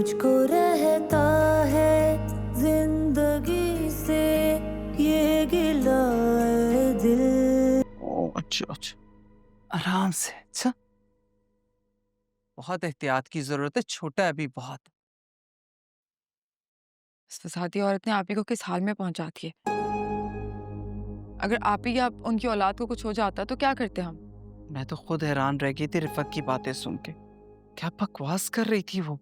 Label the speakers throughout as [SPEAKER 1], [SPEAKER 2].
[SPEAKER 1] मुझको रहता है जिंदगी से ये गिला है दिल।
[SPEAKER 2] ओ अच्छा अच्छा, आराम से। अच्छा, बहुत एहतियात की जरूरत है, छोटा है अभी बहुत।
[SPEAKER 3] इस फसादी औरत ने आप ही को किस हाल में पहुंचा दिए। अगर आप ही या उनकी औलाद को कुछ हो जाता तो क्या करते हम?
[SPEAKER 2] मैं तो खुद हैरान रह गई थी रिफत की बातें सुन के। क्या बकवास कर रही थी वो।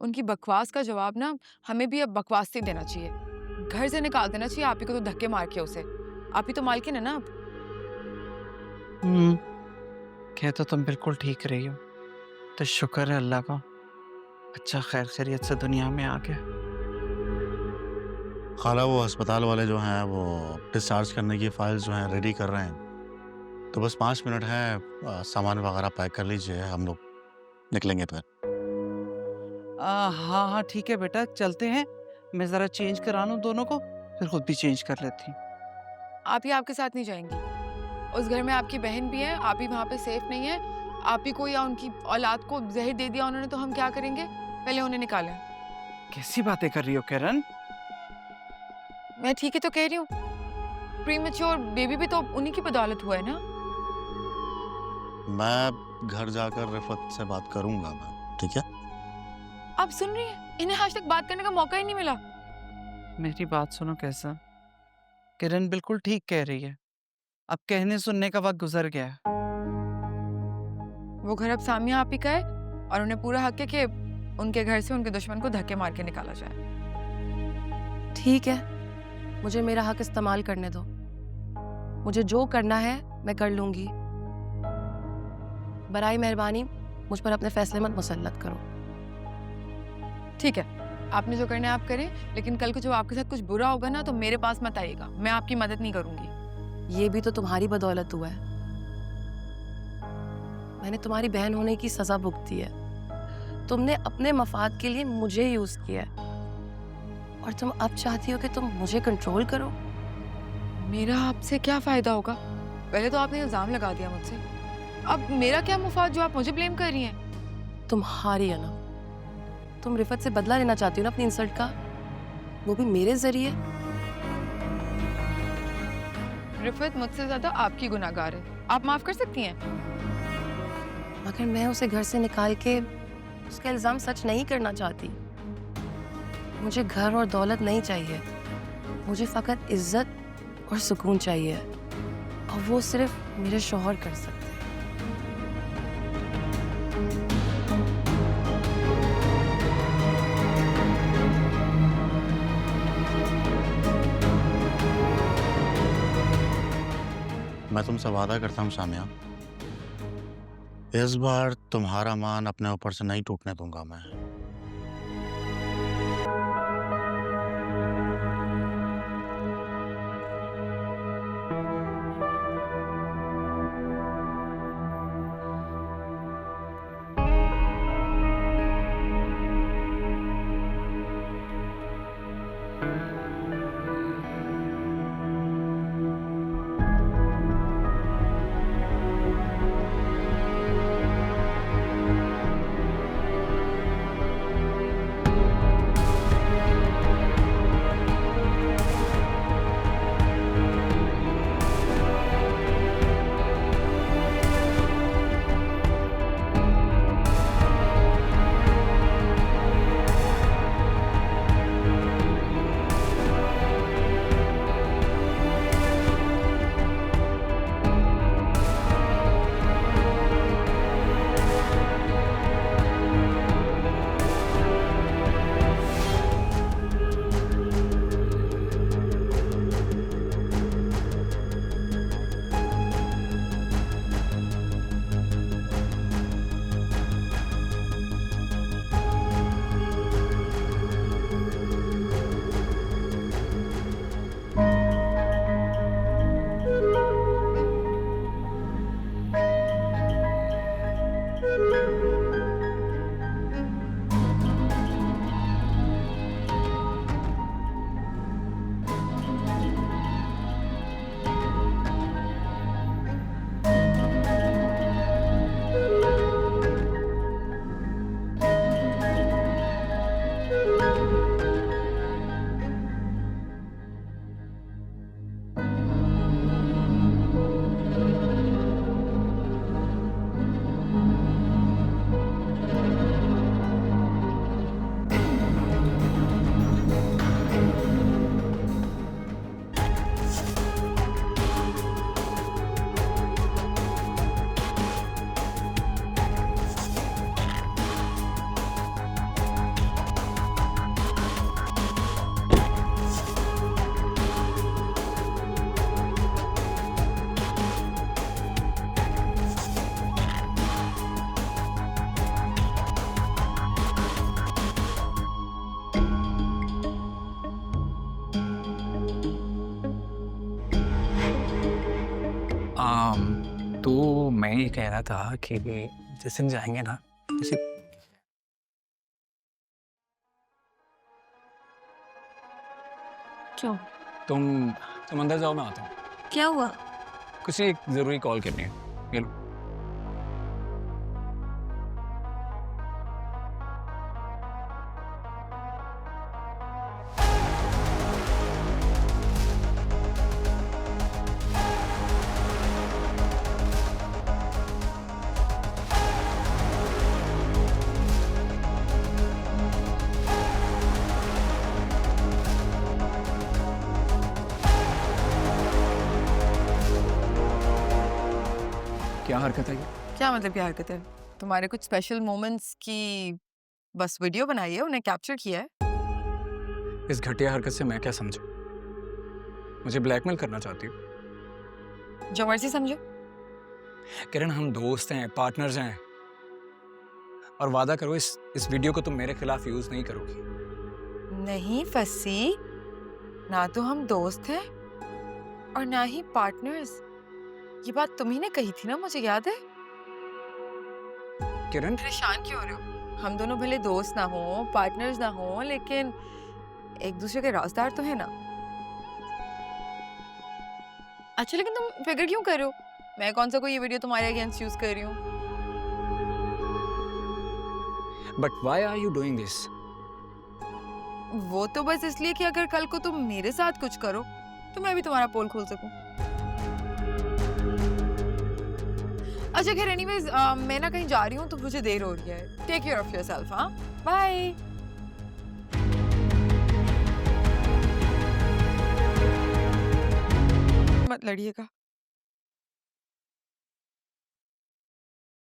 [SPEAKER 3] उनकी बकवास का जवाब ना हमें भी अब बकवास से देना चाहिए। घर से निकाल देना चाहिए आप ही को, तो धक्के मार के उसे। आप ही तो मालकिन है ना अब।
[SPEAKER 2] हम्म, कह तो तुम बिल्कुल ठीक रही हो। तो शुक्र है अल्लाह का, अच्छा खैर खैरियत से दुनिया में आ गया।
[SPEAKER 4] खाला वो अस्पताल वाले जो हैं वो डिस्चार्ज करने की फाइल्स जो हैं रेडी कर रहे हैं, तो बस 5 मिनट है, सामान वगैरह पैक कर लीजिए, हम लोग निकलेंगे फिर।
[SPEAKER 2] हाँ हाँ ठीक है बेटा, चलते हैं। मैं जरा चेंज करा लूं दोनों को, फिर खुद भी चेंज कर लेती हूँ।
[SPEAKER 3] आप ही आपके साथ नहीं जाएंगी। उस घर में आपकी बहन भी है, आप ही वहाँ पे सेफ नहीं है। आप ही को या उनकी औलाद को जहर दे दिया उन्होंने तो हम क्या करेंगे? पहले उन्हें निकालें।
[SPEAKER 2] कैसी बातें कर रही हो किरण।
[SPEAKER 3] मैं ठीक ही तो कह रही हूँ। प्रीमेच्योर बेबी भी तो उन्हीं की बदौलत हुआ है ना।
[SPEAKER 4] मैं घर जाकर रिफत से बात करूंगा मैं, ठीक है?
[SPEAKER 3] आप सुन रही हैं? इन्हें आज तक बात करने का मौका ही नहीं मिला।
[SPEAKER 2] मेरी बात सुनो कैसा, किरण बिल्कुल ठीक कह रही है। अब कहने सुनने का वक्त गुजर गया है।
[SPEAKER 3] वो घर अब सामिया आप ही का है और उन्हें पूरा हक है कि उनके घर से उनके दुश्मन को धक्के मार के निकाला जाए।
[SPEAKER 5] ठीक है, मुझे मेरा हक इस्तेमाल करने दो। मुझे जो करना है मैं कर लूंगी। बराए मेहरबानी मुझ पर अपने फैसले मत मुसल्लत करो।
[SPEAKER 3] ठीक है, आपने जो करना है आप करें, लेकिन कल को जब आपके साथ कुछ बुरा होगा ना तो मेरे पास मत आइएगा। मैं आपकी मदद नहीं करूंगी।
[SPEAKER 5] ये भी तो तुम्हारी बदौलत हुआ है। मैंने तुम्हारी बहन होने की सजा भुगती है। तुमने अपने मफाद के लिए मुझे यूज किया है और तुम अब चाहती हो कि तुम मुझे कंट्रोल करो।
[SPEAKER 3] मेरा आपसे क्या फायदा होगा? पहले तो आपने इल्जाम लगा दिया मुझसे, अब मेरा क्या मुफाद जो आप मुझे ब्लेम कर रही हैं?
[SPEAKER 5] तुम हारी है ना। तुम रिफत से बदला लेना चाहती हो ना अपनी इंसल्ट का, वो भी मेरे जरिए।
[SPEAKER 3] रिफत मुझसे ज्यादा आपकी गुनाहगार है, आप माफ कर सकती हैं।
[SPEAKER 5] मगर मैं उसे घर से निकाल के उसका इल्जाम सच नहीं करना चाहती। मुझे घर और दौलत नहीं चाहिए, मुझे फकत इज्जत और सुकून चाहिए, और वो सिर्फ मेरे शौहर कर सकते हैं।
[SPEAKER 4] मैं तुमसे वादा करता हूँ सामिया, इस बार तुम्हारा मान अपने ऊपर से नहीं टूटने दूंगा मैं।
[SPEAKER 6] तो मैं ये कह रहा था कि जिस दिन जाएंगे ना किसी
[SPEAKER 5] क्यों?
[SPEAKER 6] तुम अंदर जाओ, मैं आता हूँ।
[SPEAKER 5] क्या हुआ?
[SPEAKER 6] कुछ एक जरूरी कॉल करनी है। ये लो। क्या हरकत है ये?
[SPEAKER 3] क्या मतलब क्या हरकत है? तुम्हारे कुछ स्पेशल मोमेंट्स की बस वीडियो बनाई है, उन्हें कैप्चर किया है।
[SPEAKER 6] इस घटिया हरकत से मैं क्या समझूं? मुझे ब्लैकमेल करना चाहती हो?
[SPEAKER 3] जो मर्जी समझो।
[SPEAKER 6] किरण, हम दोस्त हैं, पार्टनर्स हैं, और वादा करो इस वीडियो को तुम मेरे खिलाफ यूज नहीं करोगी।
[SPEAKER 3] नहीं फंसी, ना तो हम दोस्त हैं और ना ही पार्टनर्स। ये बात तुम ही ने कही थी ना, मुझे याद है।
[SPEAKER 6] किरण,
[SPEAKER 3] परेशान क्यों हो रहे हो? हम दोनों भले दोस्त ना हो, पार्टनर्स ना हो, लेकिन एक दूसरे के राजदार तो है ना। अच्छा, लेकिन तुम फिक्र क्यों कर रहे हो? मैं कौन सा कोई ये वीडियो तुम्हारे अगेंस्ट यूज कर रही हूँ?
[SPEAKER 6] But why are you doing this?
[SPEAKER 3] वो तो बस इसलिए कि अगर कल को तुम मेरे साथ कुछ करो तो मैं भी तुम्हारा पोल खोल सकूं। अच्छा खैर, एनीवेज मैं ना कहीं जा रही हूँ तो मुझे देर हो रही है। Take care of yourself. हाँ, बाय। मत लड़िएगा,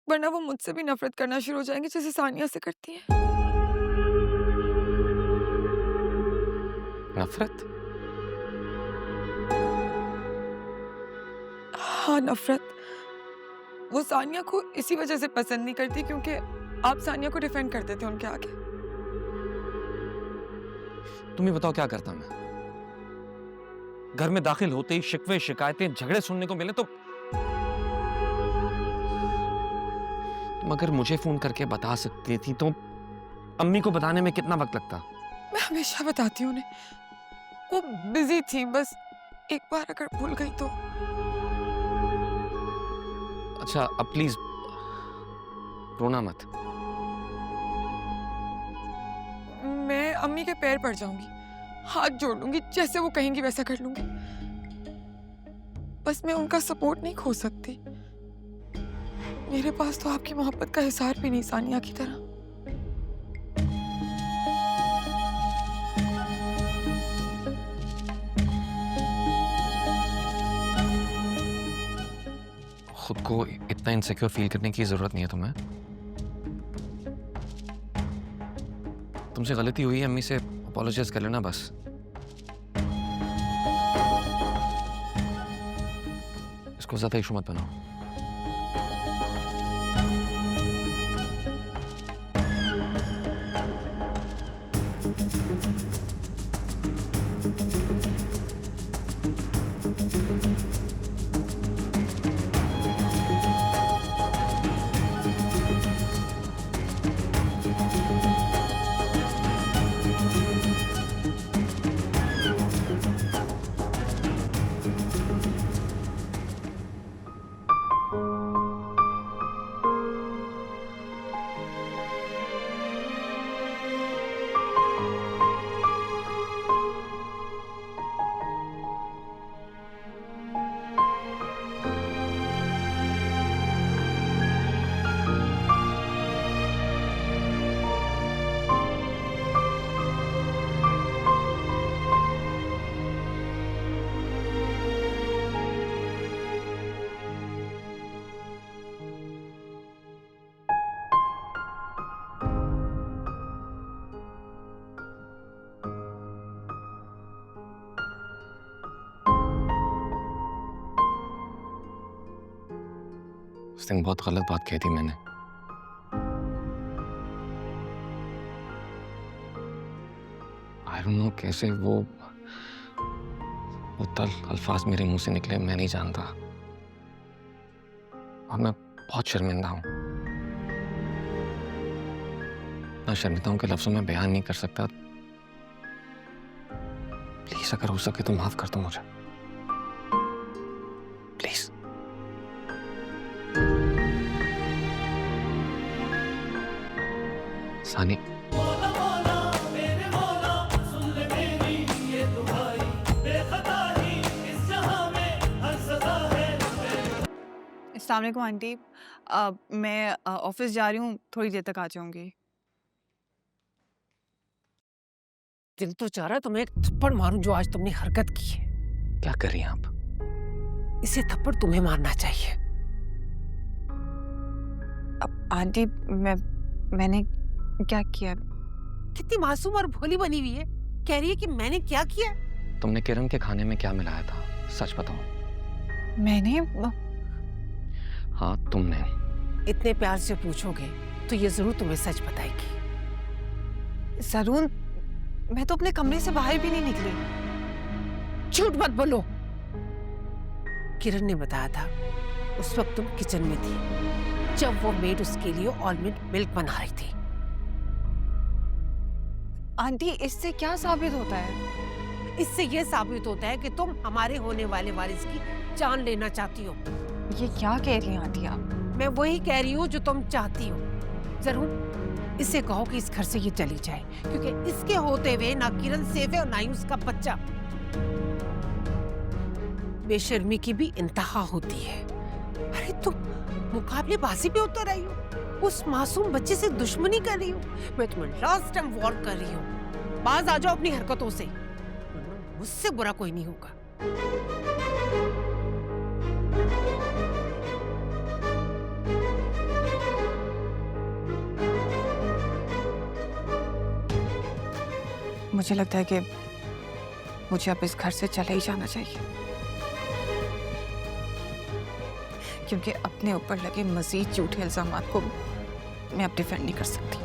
[SPEAKER 3] वरना वो मुझसे भी नफरत करना शुरू हो जाएंगे जैसे सानिया से करती है।
[SPEAKER 7] नफरत?
[SPEAKER 3] हाँ, नफरत। वो सानिया को इसी वजह से पसंद नहीं करती क्योंकि आप सानिया को डिफेंड करते थे उनके आगे।
[SPEAKER 7] तुम ही बताओ क्या करता मैं? घर में दाखिल होते ही शिकवे, शिकायतें, झगड़े सुनने को मिले तो तुम अगर मुझे फोन करके बता सकती थी तो अम्मी को बताने में कितना वक्त लगता?
[SPEAKER 3] मैं हमेशा बताती हूँ उन्हें, वो बिजी थी। बस एक बार अगर भूल गई तो।
[SPEAKER 7] अच्छा, अब प्लीज रोना मत।
[SPEAKER 3] मैं अम्मी के पैर पड़ जाऊंगी, हाथ जोड़ लूंगी, जैसे वो कहेंगी वैसा कर लूंगी। बस मैं उनका सपोर्ट नहीं खो सकती। मेरे पास तो आपकी मोहब्बत का हिसार भी नहीं सानिया की तरह।
[SPEAKER 7] खुद को इतना इनसिक्योर फील करने की जरूरत नहीं है तुम्हें। तुमसे गलती हुई है, अम्मी से अपॉलोजाइज कर लेना बस। इसको ज्यादा इशू मत बनाओ। उस दिन बहुत गलत बात कही थी मैंने। आई डोंट नो कैसे वो अल्फाज मेरे मुंह से निकले, मैं नहीं जानता। और मैं बहुत शर्मिंदा हूँ। मैं शर्मिंदा हूँ कि लफ्ज़ों में बयान नहीं कर सकता। प्लीज अगर हो सके तो माफ कर दो मुझे, प्लीज। सानी,
[SPEAKER 8] अस्सलाम वालेकुम आंटी। मैं ऑफिस जा रही हूँ, थोड़ी देर तक आ जाऊंगी।
[SPEAKER 9] दिल तो चाह रहा है तुम्हें एक थप्पड़ मारूं जो आज तुमने हरकत की है।
[SPEAKER 7] क्या कर रही हैं आप?
[SPEAKER 9] इसे थप्पड़ तुम्हें मारना चाहिए।
[SPEAKER 8] अब आंटी मैंने क्या किया?
[SPEAKER 9] कितनी मासूम और भोली बनी हुई है, कह रही है कि मैंने क्या किया।
[SPEAKER 7] तुमने किरण के खाने में क्या मिलाया था, सच बताओ।
[SPEAKER 8] मैंने
[SPEAKER 7] हाँ तुमने।
[SPEAKER 9] इतने प्यार से पूछोगे तो ये जरूर तुम्हें सच बताएगी।
[SPEAKER 8] जरूर, मैं तो अपने कमरे से बाहर भी नहीं निकली।
[SPEAKER 9] झूठ मत बोलो। किरण ने बताया था उस वक्त तुम किचन में थी जब वो मेड उसके लिए ऑलमंड मिल्क बना रही थी।
[SPEAKER 8] आंटी इससे क्या साबित होता है?
[SPEAKER 9] इससे ये साबित होता है कि तुम हमारे होने वाले वारिस की जान लेना चाहती हो।
[SPEAKER 8] ये क्या कह रही हैं आंटी आप?
[SPEAKER 9] मैं वही कह रही हूँ जो तुम चाहती हो। जरूर इसे कहो कि इस घर से ये चली जाए, क्योंकि इसके होते हुए ना किरण सेफ है और ना ही उसका बच्चा। बेशर्मी की भी इंतहा होती है। अरे तुम मुकाबलेबाजी पे उतर आई हो, उस मासूम बच्चे से दुश्मनी कर रही हो। मैं तुम्हें लास्ट टाइम वार्न कर रही हूँ, बाज आ जाओ अपनी हरकतों से, वरना मुझसे बुरा कोई नहीं होगा।
[SPEAKER 8] मुझे लगता है कि मुझे अब इस घर से चले ही जाना चाहिए, क्योंकि अपने ऊपर लगे मजीद झूठे इल्जामात को मैं अब डिफेंड नहीं कर सकती।